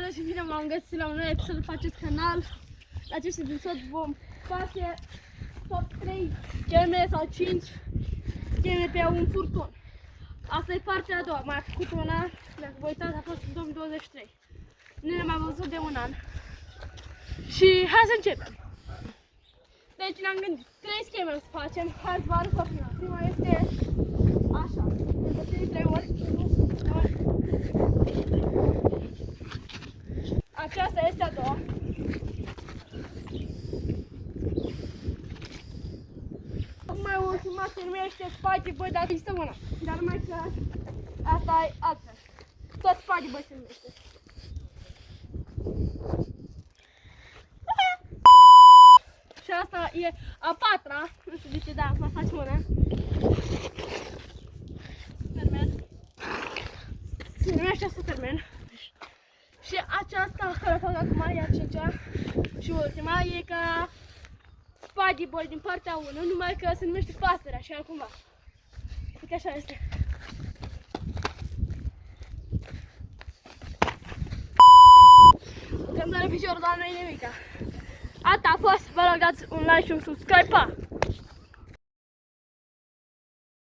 Salut și bine m-am găsit la un nou episod pe acest canal. La acest episod vom face top 3 game sau 5 game pe un furtun. Asta e partea a doua, mai am făcut una, dacă vă uitați, a fost în 2023. Nu ne-am mai văzut de un an. Și hai să începem. Deci ne-am gândit 3 scheme să facem, hai să vă arăt pe prima. Prima este așa, de 3 ori. Aceasta este a doua. Mai ultima se numește Spaghi Boy, dar există una. Dar numai că asta e altfel. Tot Spaghi Boy se numește. Și asta e a patra. Nu știu de ce, da, mai facem una. Superman. Se numește Superman. Și aceasta care o fac acum e a cincea și ultima e ca Spaghi Boy din partea 1, numai că se numește pasărea și altcumva. Uite așa este. Că-mi doare piciorul, dar nu e nimica. Asta a fost, vă rog dați un like și un subscribe, pa!